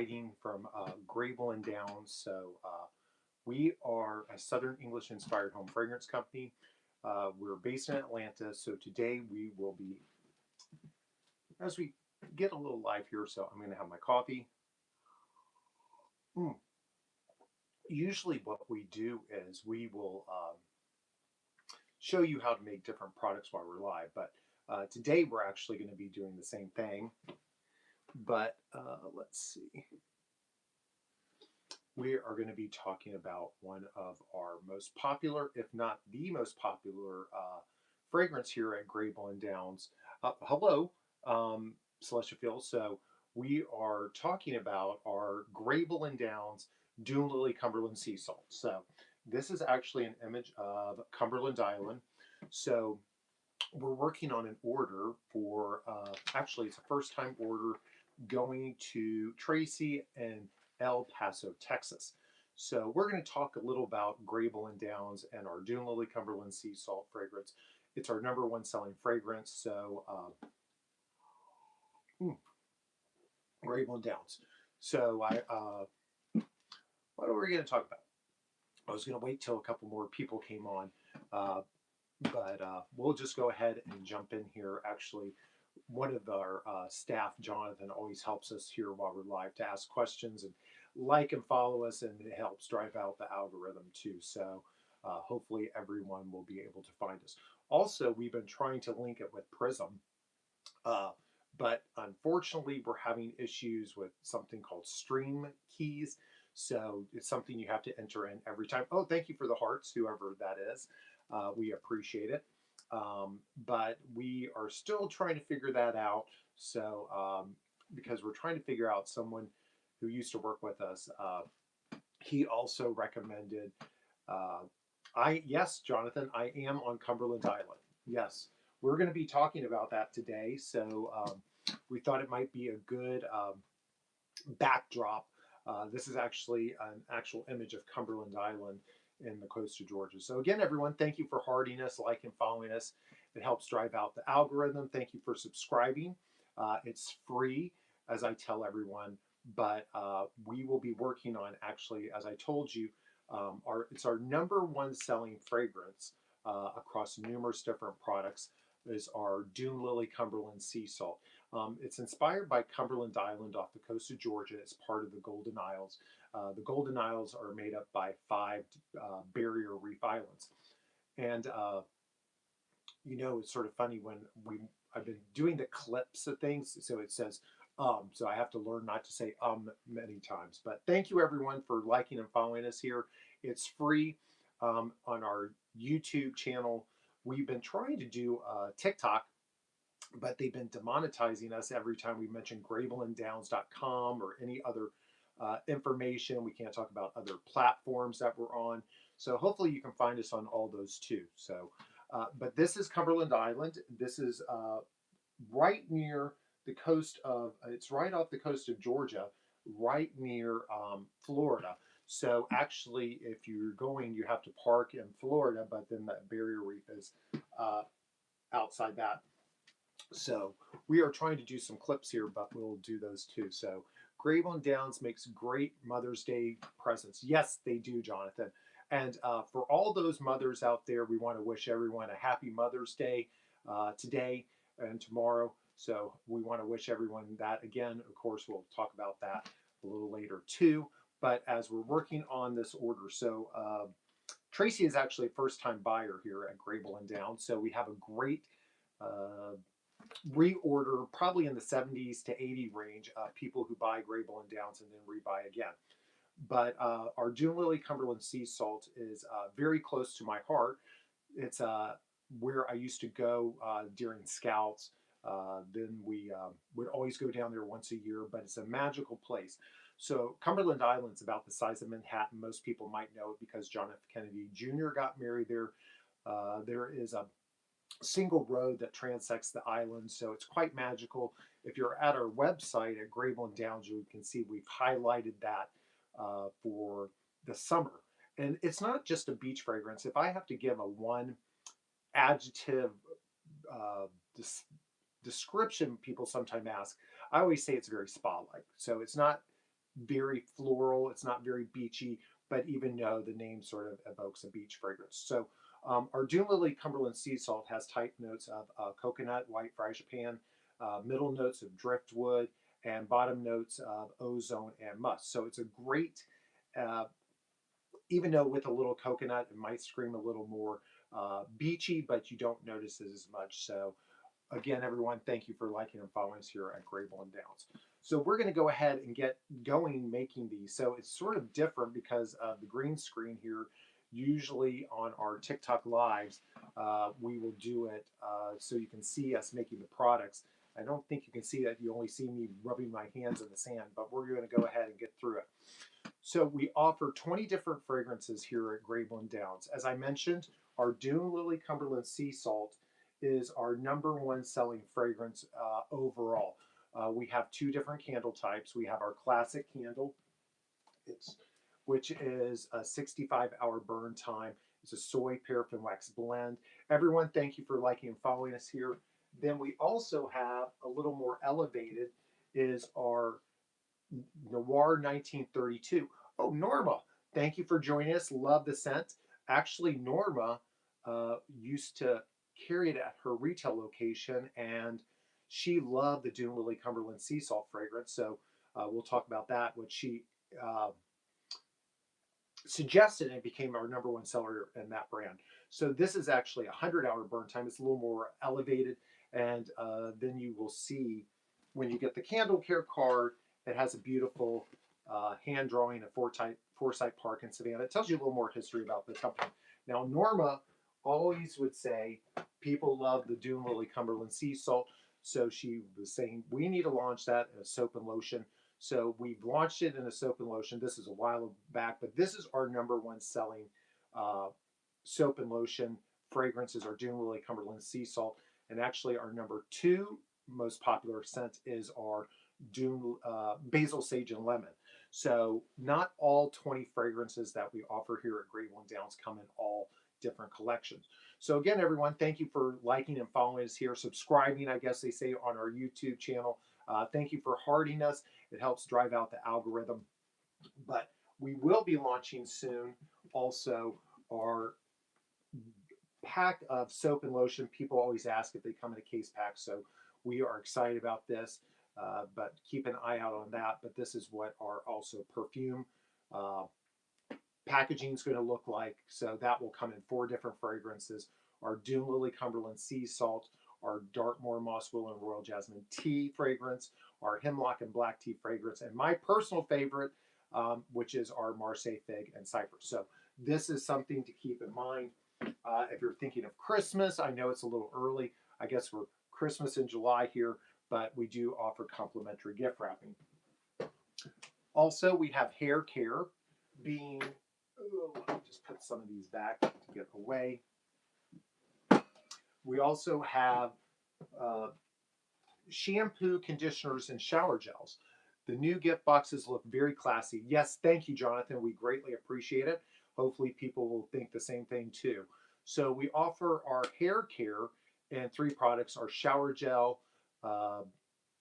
writing from Grable and Downs. We are a Southern English inspired home fragrance company. We're based in Atlanta. So today we will be, as we get a little live here, so I'm going to have my coffee. Mm. Usually, what we do is we will show you how to make different products while we're live. But today we're actually going to be doing the same thing. But let's see. We are going to be talking about one of our most popular, if not the most popular, fragrance here at Grable and Downs. Hello, Celestia Fields. So we are talking about our Grable and Downs Dune Lily Cumberland Sea Salt. So this is actually an image of Cumberland Island. So we're working on an order for, actually it's a first time order going to Tracy and El Paso, Texas. So we're going to talk a little about Grable and Downs and our Dune Lily Cumberland Sea Salt fragrance. It's our #1 selling fragrance. So Grable and Downs. So what are we going to talk about? I was going to wait till a couple more people came on. But we'll just go ahead and jump in here. Actually, one of our staff, Jonathan, always helps us here while we're live to ask questions and like and follow us, and it helps drive out the algorithm too. So hopefully everyone will be able to find us. Also, we've been trying to link it with Prism, but unfortunately we're having issues with something called stream keys. So it's something you have to enter in every time. Oh, thank you for the hearts, whoever that is. We appreciate it. But we are still trying to figure that out. So, because we're trying to figure out someone who used to work with us, he also recommended, yes, Jonathan, I am on Cumberland Island. Yes, we're going to be talking about that today. So, we thought it might be a good backdrop. This is actually an actual image of Cumberland Island in the coast of Georgia. So again, everyone, thank you for hearting us, liking, following us. It helps drive out the algorithm. Thank you for subscribing. It's free, as I tell everyone, but we will be working on, actually, as I told you, it's our #1 selling fragrance across numerous different products is our Dune Lily Cumberland Sea Salt. It's inspired by Cumberland Island off the coast of Georgia. It's part of the Golden Isles. The Golden Isles are made up by 5 barrier reef islands. And, it's sort of funny when I've been doing the clips of things, so it says, so I have to learn not to say many times. But thank you, everyone, for liking and following us here. It's free on our YouTube channel. We've been trying to do TikTok, but they've been demonetizing us every time we mention grableanddowns.com or any other information. We can't talk about other platforms that we're on. So hopefully you can find us on all those too. So, but this is Cumberland Island. This is right near the coast of, it's right off the coast of Georgia, right near Florida. So actually, if you're going, you have to park in Florida, but then that barrier reef is outside that. So we are trying to do some clips here, but we'll do those too. So Grable and Downs makes great Mother's Day presents. Yes, they do, Jonathan. And for all those mothers out there, we want to wish everyone a happy Mother's Day today and tomorrow. So we want to wish everyone that again. Of course, we'll talk about that a little later too. But as we're working on this order, so Tracy is actually a first-time buyer here at Grable and Downs. So we have a great reorder, probably in the 70s to 80 range, people who buy Grable and Downs and then rebuy again. But our Dune Lily Cumberland Sea Salt is very close to my heart. It's where I used to go during Scouts. Then we would always go down there once a year, but it's a magical place. So Cumberland Island's about the size of Manhattan. Most people might know it because John F. Kennedy Jr. got married there. There is a single road that transects the island, so it's quite magical. If you're at our website at Grable and Downs, you can see we've highlighted that for the summer. And it's not just a beach fragrance. If I have to give a one adjective description, people sometimes ask, I always say it's very spa-like. So it's not very floral. It's not very beachy, but even though the name sort of evokes a beach fragrance. So our Dune Lily Cumberland Sea Salt has type notes of coconut, white frangipane, middle notes of driftwood, and bottom notes of ozone and musk. So it's a great, uh, even though with a little coconut, it might scream a little more beachy, but you don't notice it as much. So again, everyone, thank you for liking and following us here at Graybull Downs. So we're going to go ahead and get going making these. So it's sort of different because of the green screen here. Usually on our TikTok lives, we will do it so you can see us making the products. I don't think you can see that. You only see me rubbing my hands in the sand, but we're going to go ahead and get through it. So we offer 20 different fragrances here at Graybull Downs. As I mentioned, our Dune Lily Cumberland Sea Salt is our #1 selling fragrance overall. We have two different candle types. We have our classic candle, it's, which is a 65-hour burn time. It's a soy paraffin wax blend. Everyone, thank you for liking and following us here. Then we also have a little more elevated is our Noir 1932. Oh, Norma, thank you for joining us. Love the scent. Actually, Norma used to carry it at her retail location, and she loved the Dune Lily Cumberland Sea Salt fragrance. So we'll talk about that. What she suggested, and it became our #1 seller in that brand. So this is actually a 100-hour burn time. It's a little more elevated, and then you will see when you get the candle care card, it has a beautiful hand drawing of Forsyth Park in Savannah. It tells you a little more history about the company. Now, Norma always would say people love the Dune Lily Cumberland Sea Salt, so she was saying we need to launch that in a soap and lotion. So we've launched it in a soap and lotion. This is a while back, but this is our #1 selling uh, soap and lotion fragrances, our Dune Lily Cumberland Sea Salt. And actually, our #2 most popular scent is our Dune Basil, Sage, and Lemon. So not all 20 fragrances that we offer here at Graybull Downs come in all different collections. So again, everyone, thank you for liking and following us here, subscribing, I guess they say, on our YouTube channel. Thank you for hearting us. It helps drive out the algorithm. But we will be launching soon also our pack of soap and lotion. People always ask if they come in a case pack, so we are excited about this. But keep an eye out on that. But this is what our also perfume uh, packaging is going to look like. So that will come in 4 different fragrances. Our Dune Lily Cumberland Sea Salt, our Dartmoor Moss Willow and Royal Jasmine Tea fragrance, our Hemlock and Black Tea fragrance, and my personal favorite, which is our Marseille Fig and Cypress. So this is something to keep in mind. If you're thinking of Christmas, I know it's a little early. I guess we're Christmas in July here, but we do offer complimentary gift wrapping. Also, we have hair care being, let me just put some of these back to get away. We also have shampoo, conditioners, and shower gels. The new gift boxes look very classy. Yes, thank you, Jonathan. We greatly appreciate it. Hopefully, people will think the same thing too. So, we offer our hair care in 3 products: our shower gel, uh,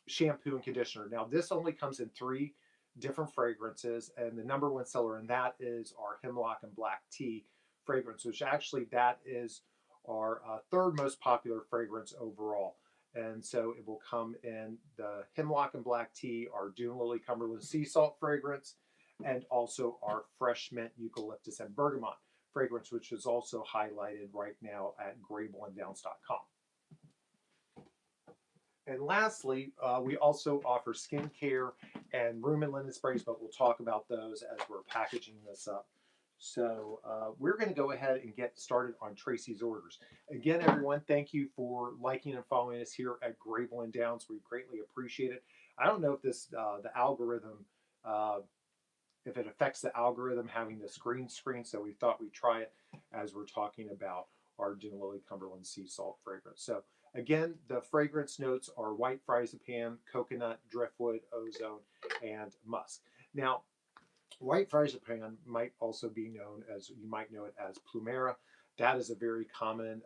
shampoo, and conditioner. Now, this only comes in 3 different fragrances, and the #1 seller in that is our Hemlock and Black Tea fragrance, which actually that is our 3rd most popular fragrance overall. And so it will come in the Hemlock and Black Tea, our Dune Lily Cumberland Sea Salt fragrance, and also our Fresh Mint Eucalyptus and Bergamot fragrance, which is also highlighted right now at GrayBullandDowns.com. And lastly, we also offer skincare and room and linen sprays, but we'll talk about those as we're packaging this up. So we're going to go ahead and get started on Tracy's orders. Again, everyone, thank you for liking and following us here at Graybull and Downs. We greatly appreciate it. I don't know if this the algorithm, if it affects the algorithm having this green screen, so we thought we'd try it as we're talking about our Dune Lily Cumberland Sea Salt fragrance. So again, the fragrance notes are white frangipane, coconut, driftwood, ozone, and musk. Now, white frangipane might also be known as, you might know it as plumera. That is a very common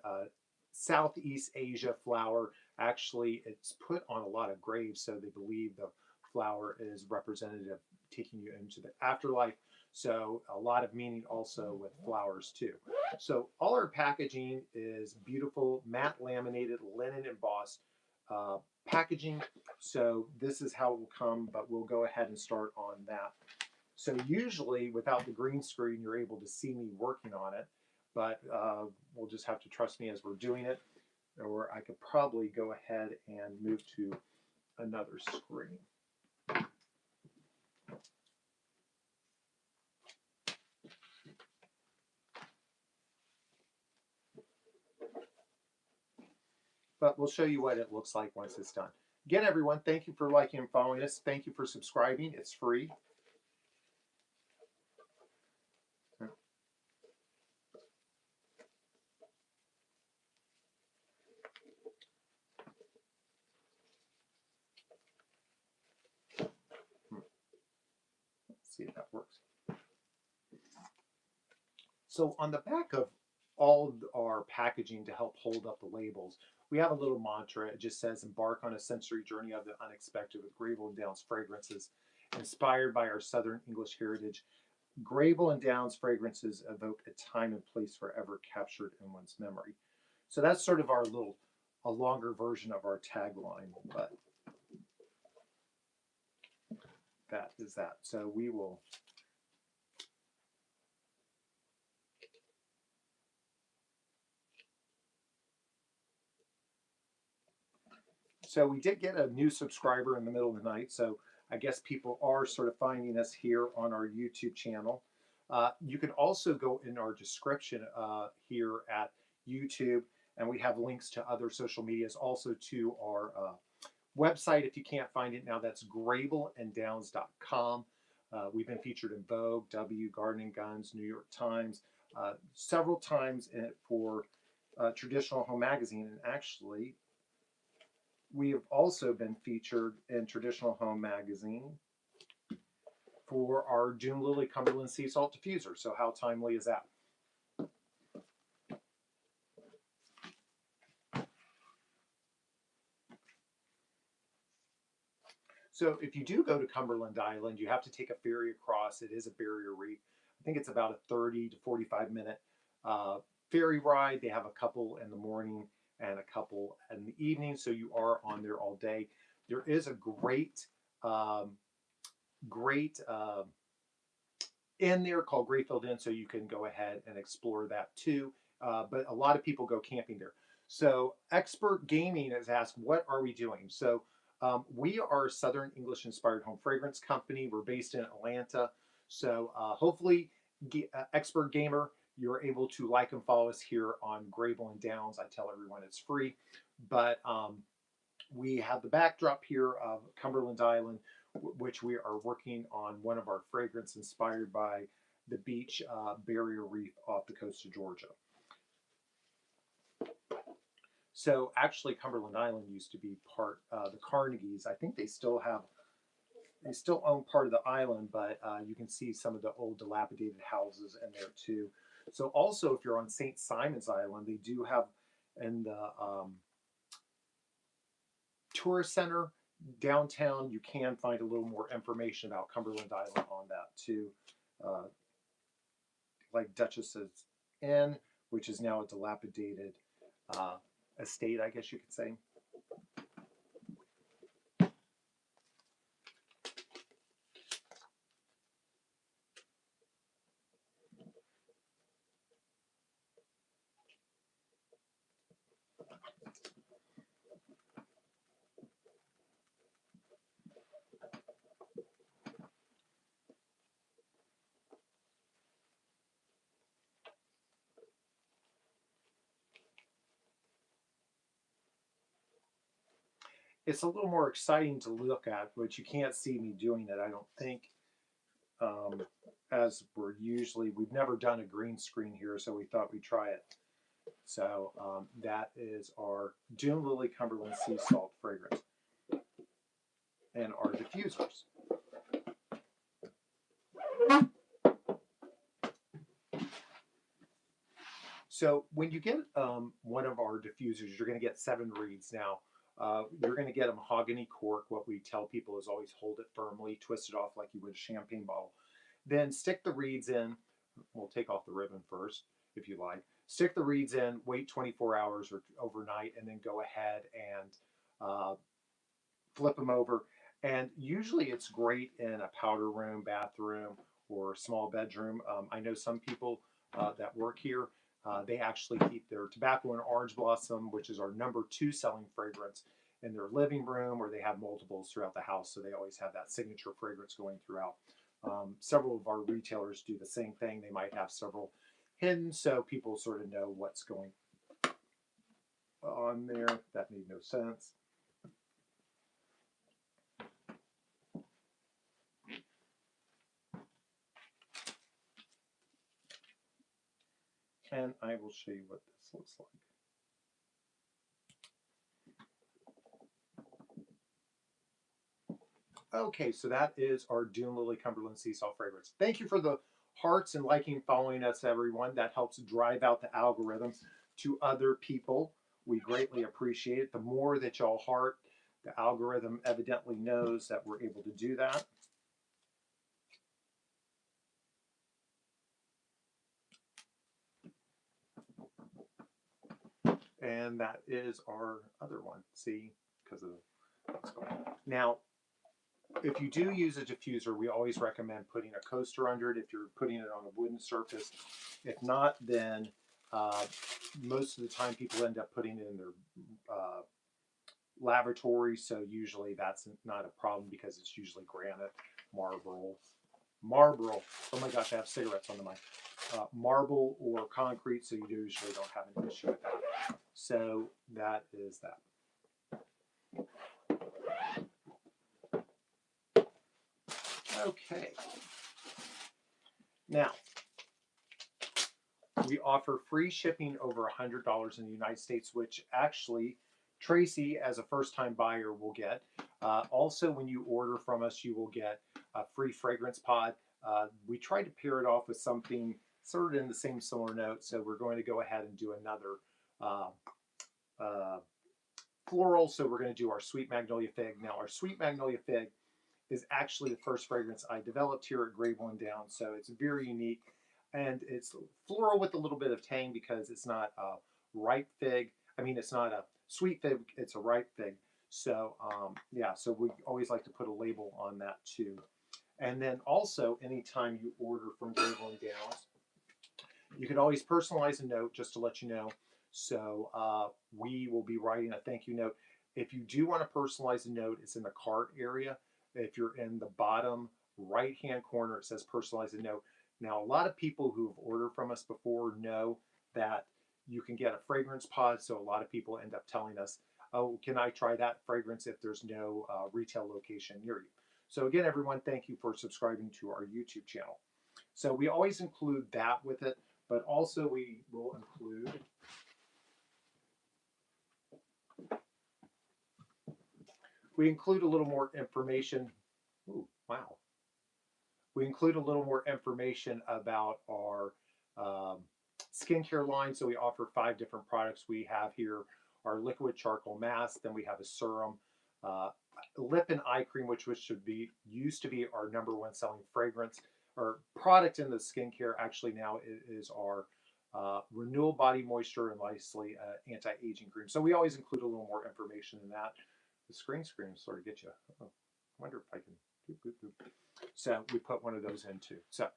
Southeast Asia flower. Actually, it's put on a lot of graves, so they believe the flower is representative taking you into the afterlife. So a lot of meaning also with flowers too. So all our packaging is beautiful matte laminated linen embossed uh, packaging. So this is how it will come, but we'll go ahead and start on that. So usually without the green screen, you're able to see me working on it, but we'll just have to trust me as we're doing it, or I could probably go ahead and move to another screen. But we'll show you what it looks like once it's done. Again, everyone, thank you for liking and following us. Thank you for subscribing. It's free. Let's see if that works. So on the back of all of our packaging to help hold up the labels, we have a little mantra. It just says, embark on a sensory journey of the unexpected with Grable and Downs fragrances inspired by our Southern English heritage. Grable and Downs fragrances evoke a time and place forever captured in one's memory. So that's sort of a longer version of our tagline, but that is that. So we will. So we did get a new subscriber in the middle of the night. So I guess people are sort of finding us here on our YouTube channel. You can also go in our description here at YouTube, and we have links to other social medias, also to our website if you can't find it now. That's grableanddowns.com. We've been featured in Vogue, W, Garden and Guns, New York Times, several times for Traditional Home Magazine, and actually we have also been featured in Traditional Home Magazine for our Dune Lily Cumberland Sea Salt Diffuser. So how timely is that? So if you do go to Cumberland Island, you have to take a ferry across. It is a barrier reef. I think it's about a 30 to 45-minute ferry ride. They have a couple in the morning and a couple in the evening, so you are on there all day. There is a great inn there called Grayfield Inn, so you can go ahead and explore that too. But a lot of people go camping there. So Expert Gaming has asked, what are we doing? So we are a Southern English inspired home fragrance company. We're based in Atlanta. So hopefully, Expert Gamer, you're able to like and follow us here on Grable and Downs. I tell everyone it's free. But we have the backdrop here of Cumberland Island, which we are working on one of our fragrance inspired by the beach barrier reef off the coast of Georgia. So actually, Cumberland Island used to be part the Carnegies. I think they still own part of the island, but you can see some of the old dilapidated houses in there too. So also, if you're on St. Simon's Island, they do have in the tourist center downtown, you can find a little more information about Cumberland Island on that too. Like Duchess's Inn, which is now a dilapidated estate, I guess you could say. It's a little more exciting to look at, but you can't see me doing it, I don't think. As we've never done a green screen here, so we thought we'd try it. So that is our Dune Lily Cumberland Sea Salt fragrance and our diffusers. So when you get one of our diffusers, you're going to get 7 reeds. Now, You're going to get a mahogany cork. What we tell people is always hold it firmly, twist it off like you would a champagne bottle. Then stick the reeds in. We'll take off the ribbon first, if you like. Stick the reeds in, wait 24 hours or overnight, and then go ahead and flip them over. And usually it's great in a powder room, bathroom, or small bedroom. I know some people that work here, they actually keep their tobacco and orange blossom, which is our #2 selling fragrance, in their living room, or they have multiples throughout the house. So they always have that signature fragrance going throughout. Several of our retailers do the same thing. They might have several hidden so people sort of know what's going on there. That made no sense. And I will show you what this looks like. Okay, so that is our Dune Lily Cumberland Sea Salt fragrance. Thank you for the hearts and liking, following us, everyone. That helps drive out the algorithms to other people. We greatly appreciate it. The more that y'all heart, the algorithm evidently knows that we're able to do that. And that is our other one. See, because of what's going on. Now, if you do use a diffuser, we always recommend putting a coaster under it if you're putting it on a wooden surface. If not, then most of the time people end up putting it in their lavatory. So usually that's not a problem because it's usually granite, marble. Oh my gosh, I have cigarettes on the mic. Marble or concrete, so you usually don't have an issue with that. So that is that. Okay. Now, we offer free shipping over $100 in the United States, which actually Tracy, as a first-time buyer, will get. Also, when you order from us, you will get a free fragrance pod. We tried to pair it off with something sort of in the same similar note, so we're going to go ahead and do another floral. So we're going to do our Sweet Magnolia Fig. Now, our Sweet Magnolia Fig is actually the first fragrance I developed here at Grave One Down, so it's very unique. And it's floral with a little bit of tang because it's not a ripe fig. I mean, it's not a sweet fig, it's a ripe fig. So, yeah, so we always like to put a label on that too. And then also, anytime you order from Grave One Down, you can always personalize a note just to let you know. So we will be writing a thank you note. If you do want to personalize a note, it's in the cart area. If you're in the bottom right-hand corner, it says personalize a note. Now, a lot of people who have ordered from us before know that you can get a fragrance pod. So a lot of people end up telling us, oh, can I try that fragrance if there's no retail location near you? So again, everyone, thank you for subscribing to our YouTube channel. So we always include that with it, but also we will include a little more information. Ooh, wow. We include a little more information about our skincare line. So we offer 5 different products. We have here our liquid charcoal mask, then we have a serum, lip and eye cream, which used to be our #1 selling fragrance or product in the skincare. Actually, now it is our renewal body moisture and lastly anti-aging cream. So we always include a little more information in that. The screen sort of get you. Oh, I wonder if I can. So we put one of those in too. So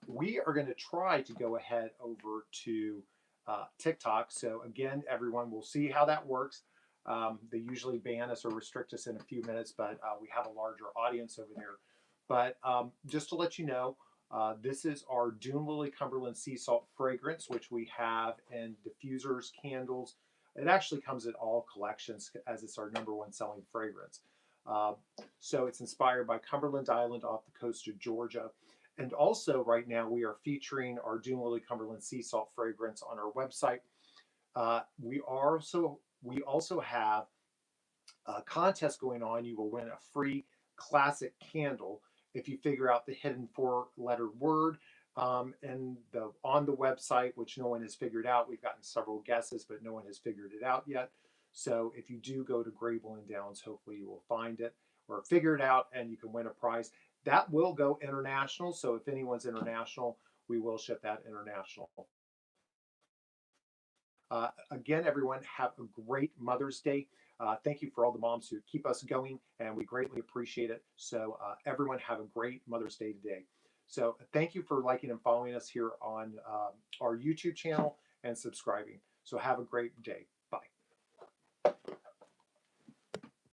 we are going to try to go ahead over to TikTok. So again, everyone, we'll see how that works. They usually ban us or restrict us in a few minutes, but we have a larger audience over there. But just to let you know, this is our Dune Lily Cumberland Sea Salt fragrance, which we have in diffusers, candles. It actually comes in all collections as it's our #1 selling fragrance. So it's inspired by Cumberland Island off the coast of Georgia. And also right now we are featuring our Dune Lily Cumberland Sea Salt fragrance on our website. We also have a contest going on. You will win a free classic candle if you figure out the hidden 4-letter word on the website, which no one has figured out. We've gotten several guesses, but no one has figured it out yet. So if you do go to Grable and Downs, hopefully you will find it or figure it out and you can win a prize. That will go international. So if anyone's international, we will ship that international. Again, everyone, have a great Mother's Day. Thank you for all the moms who keep us going, and we greatly appreciate it. So, everyone, have a great Mother's Day today. So, thank you for liking and following us here on our YouTube channel and subscribing. So, have a great day.